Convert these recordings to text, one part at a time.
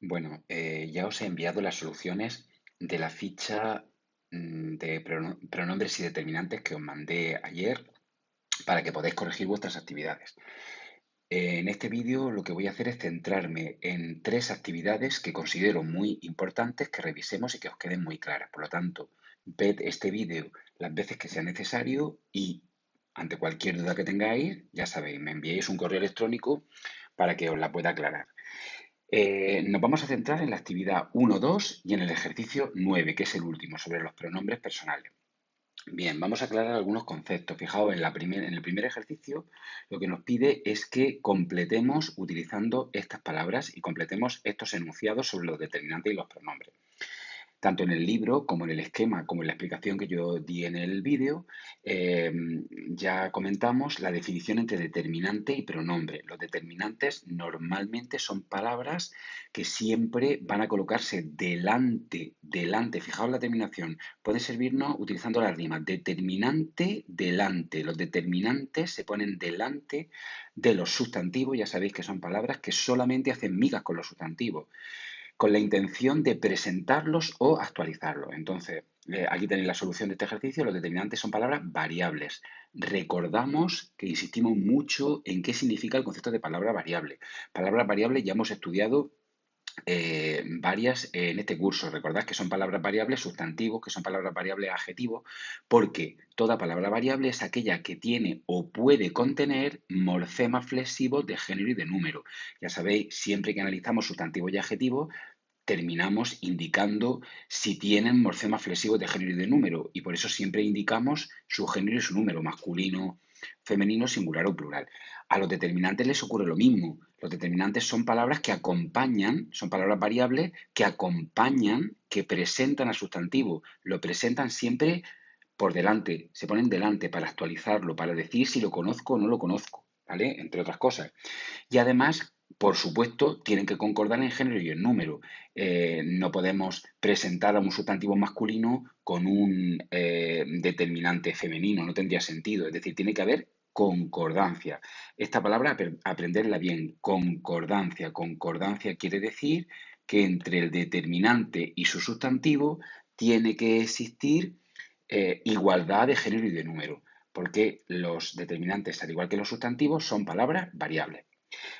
Bueno, ya os he enviado las soluciones de la ficha de pronombres y determinantes que os mandé ayer para que podáis corregir vuestras actividades. En este vídeo lo que voy a hacer es centrarme en tres actividades que considero muy importantes que revisemos y que os queden muy claras. Por lo tanto, ved este vídeo las veces que sea necesario y ante cualquier duda que tengáis, ya sabéis, me enviáis un correo electrónico para que os la pueda aclarar. Nos vamos a centrar en la actividad 1, 2 y en el ejercicio 9, que es el último, sobre los pronombres personales. Bien, vamos a aclarar algunos conceptos. Fijaos, en el primer ejercicio lo que nos pide es que completemos utilizando estas palabras y completemos estos enunciados sobre los determinantes y los pronombres. Tanto en el libro como en el esquema, como en la explicación que yo di en el vídeo, eh, ya comentamos la definición entre determinante y pronombre. Los determinantes normalmente son palabras que siempre van a colocarse delante. Fijaos la terminación. Puede servirnos utilizando la rima determinante, delante. Los determinantes se ponen delante de los sustantivos. Ya sabéis que son palabras que solamente hacen migas con los sustantivos con la intención de presentarlos o actualizarlos. Entonces, aquí tenéis la solución de este ejercicio. Los determinantes son palabras variables. Recordamos que insistimos mucho en qué significa el concepto de palabra variable. Palabras variables ya hemos estudiado varias en este curso. Recordad que son palabras variables sustantivos, que son palabras variables adjetivos, porque toda palabra variable es aquella que tiene o puede contener morfemas flexivos de género y de número. Ya sabéis, siempre que analizamos sustantivos y adjetivos, terminamos indicando si tienen morfemas flexivos de género y de número, y por eso siempre indicamos su género y su número, masculino, femenino, singular o plural. A los determinantes les ocurre lo mismo. Los determinantes son palabras que acompañan, son palabras variables que acompañan, que presentan al sustantivo. Lo presentan siempre por delante, se ponen delante para actualizarlo, para decir si lo conozco o no lo conozco, ¿vale? Entre otras cosas. Y además, por supuesto, tienen que concordar en género y en número. No podemos presentar a un sustantivo masculino con un determinante femenino, no tendría sentido. Es decir, tiene que haber concordancia. Esta palabra, aprenderla bien, concordancia. Concordancia quiere decir que entre el determinante y su sustantivo tiene que existir igualdad de género y de número, porque los determinantes, al igual que los sustantivos, son palabras variables.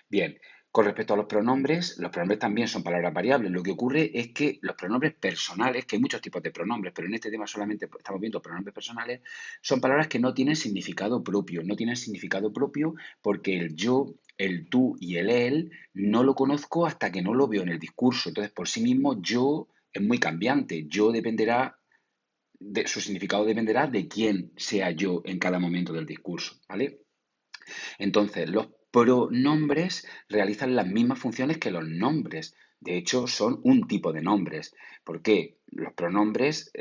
Bien, con respecto a los pronombres también son palabras variables. Lo que ocurre es que los pronombres personales, que hay muchos tipos de pronombres, pero en este tema solamente estamos viendo pronombres personales, son palabras que no tienen significado propio. No tienen significado propio porque el yo, el tú y el él no lo conozco hasta que no lo veo en el discurso. Entonces, por sí mismo, yo es muy cambiante. Yo dependerá su significado dependerá de quién sea yo en cada momento del discurso, ¿vale? Entonces, los pronombres realizan las mismas funciones que los nombres. De hecho, son un tipo de nombres. ¿Por qué? Los pronombres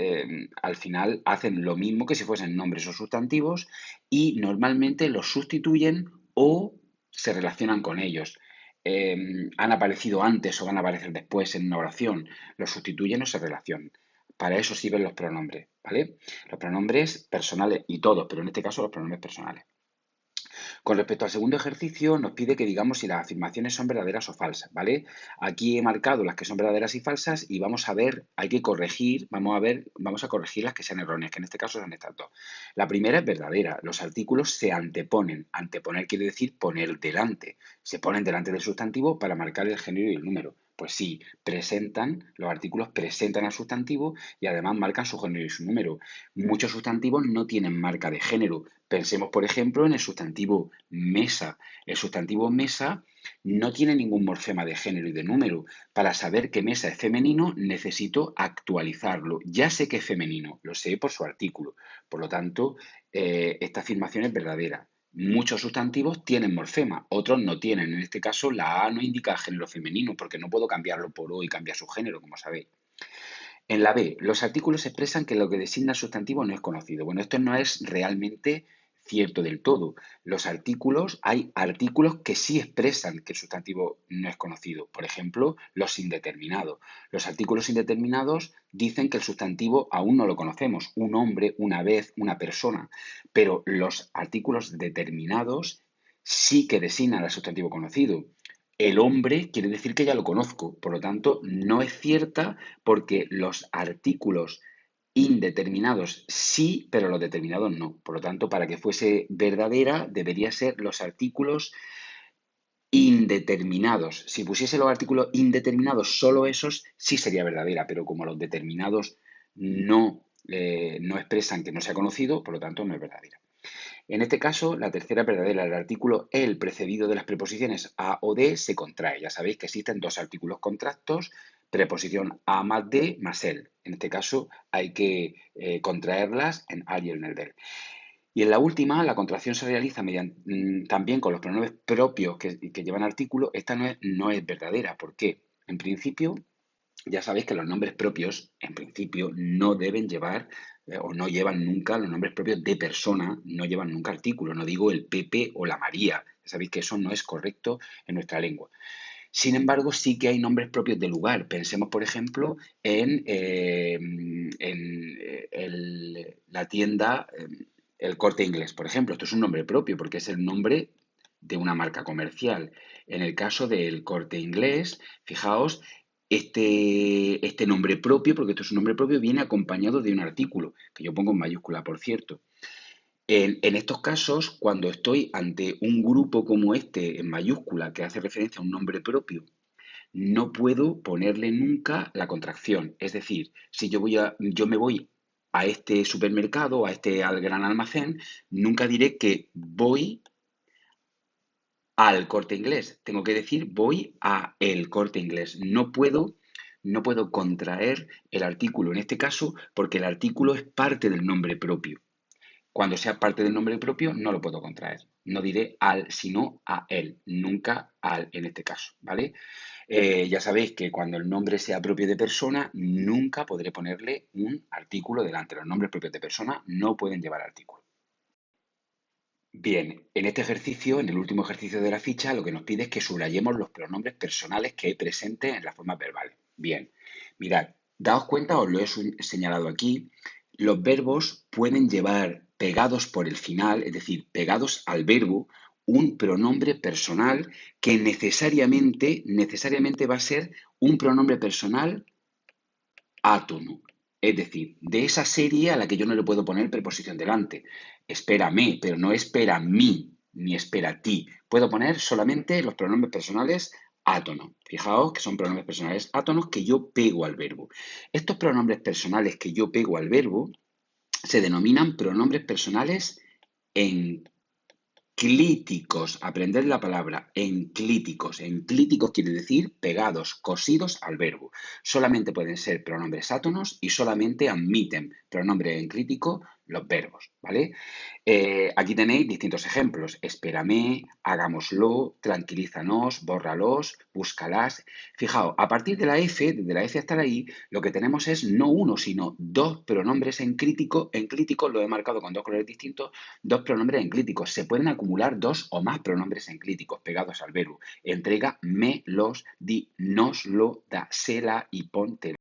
al final hacen lo mismo que si fuesen nombres o sustantivos y normalmente los sustituyen o se relacionan con ellos. Han aparecido antes o van a aparecer después en una oración. Los sustituyen o se relacionan. Para eso sirven los pronombres, ¿vale? Los pronombres personales y todos, pero en este caso los pronombres personales. Con respecto al segundo ejercicio, nos pide que digamos si las afirmaciones son verdaderas o falsas, ¿vale? Aquí he marcado las que son verdaderas y falsas y vamos a ver, hay que corregir, vamos a corregir las que sean erróneas, que en este caso son estas dos. La primera es verdadera, los artículos se anteponen. Anteponer quiere decir poner delante. Se ponen delante del sustantivo para marcar el género y el número. Pues sí, los artículos presentan al sustantivo y además marcan su género y su número. Muchos sustantivos no tienen marca de género. Pensemos, por ejemplo, en el sustantivo mesa. El sustantivo mesa no tiene ningún morfema de género y de número. Para saber que mesa es femenino, necesito actualizarlo. Ya sé que es femenino, lo sé por su artículo. Por lo tanto, esta afirmación es verdadera. Muchos sustantivos tienen morfema, otros no tienen. En este caso, la A no indica género femenino porque no puedo cambiarlo por O y cambiar su género, como sabéis. En la B, los artículos expresan que lo que designa el sustantivo no es conocido. Bueno, esto no es realmente cierto del todo. Hay artículos que sí expresan que el sustantivo no es conocido. Por ejemplo, los indeterminados. Los artículos indeterminados dicen que el sustantivo aún no lo conocemos. Un hombre, una vez, una persona. Pero los artículos determinados sí que designan al sustantivo conocido. el hombre quiere decir que ya lo conozco, por lo tanto, no es cierta porque los artículos indeterminados sí, pero los determinados no. Por lo tanto, para que fuese verdadera, debería ser los artículos indeterminados. Si pusiese los artículos indeterminados, solo esos, sí sería verdadera, pero como los determinados no expresan que no se ha conocido, por lo tanto, no es verdadera. En este caso, la tercera es verdadera. El artículo el precedido de las preposiciones a o de se contrae. Ya sabéis que existen dos artículos contractos, preposición a más de más el. En este caso hay que contraerlas en al y en el del. Y en la última, la contracción se realiza también con los pronombres propios que llevan artículo. Esta no es verdadera. ¿Por qué? En principio, ya sabéis que los nombres propios, en principio, no deben llevar o no llevan nunca los nombres propios de persona, no llevan nunca artículo. No digo el Pepe o la María. Ya sabéis que eso no es correcto en nuestra lengua. Sin embargo, sí que hay nombres propios de lugar. Pensemos, por ejemplo, en la tienda, el Corte Inglés, por ejemplo. Esto es un nombre propio porque es el nombre de una marca comercial. En el caso del Corte Inglés, fijaos, este nombre propio, porque esto es un nombre propio, viene acompañado de un artículo, que yo pongo en mayúscula, por cierto. En estos casos, cuando estoy ante un grupo como este en mayúscula que hace referencia a un nombre propio, no puedo ponerle nunca la contracción. Es decir, si yo me voy a este supermercado, al gran almacén, nunca diré que voy al Corte Inglés. Tengo que decir voy a el Corte Inglés. No puedo contraer el artículo en este caso porque el artículo es parte del nombre propio. Cuando sea parte del nombre propio, no lo puedo contraer. No diré al, sino a él. Nunca al en este caso, ¿vale? Ya sabéis que cuando el nombre sea propio de persona, nunca podré ponerle un artículo delante. Los nombres propios de persona no pueden llevar artículo. Bien, en este ejercicio, en el último ejercicio de la ficha, lo que nos pide es que subrayemos los pronombres personales que hay presentes en las formas verbales. Bien, mirad, daos cuenta, os lo he señalado aquí, los verbos pueden llevar pegados por el final, es decir, pegados al verbo, un pronombre personal que necesariamente va a ser un pronombre personal átono. Es decir, de esa serie a la que yo no le puedo poner preposición delante. Espérame, pero no espera mí, ni espera ti. Puedo poner solamente los pronombres personales átono. Fijaos que son pronombres personales átonos que yo pego al verbo. Estos pronombres personales que yo pego al verbo se denominan pronombres personales enclíticos. Aprended la palabra enclíticos. Enclíticos quiere decir pegados, cosidos al verbo. Solamente pueden ser pronombres átonos y solamente admiten pronombre enclítico los verbos, ¿vale? Aquí tenéis distintos ejemplos. Espérame, hagámoslo, tranquilízanos, bórralos, búscalas. Fijaos, a partir de la F, desde la F hasta la I, lo que tenemos es no uno, sino dos pronombres enclíticos, lo he marcado con dos colores distintos, dos pronombres enclíticos. Se pueden acumular dos o más pronombres enclíticos pegados al verbo. Entrega, me, los, di, nos, lo, da, se, la y ponte.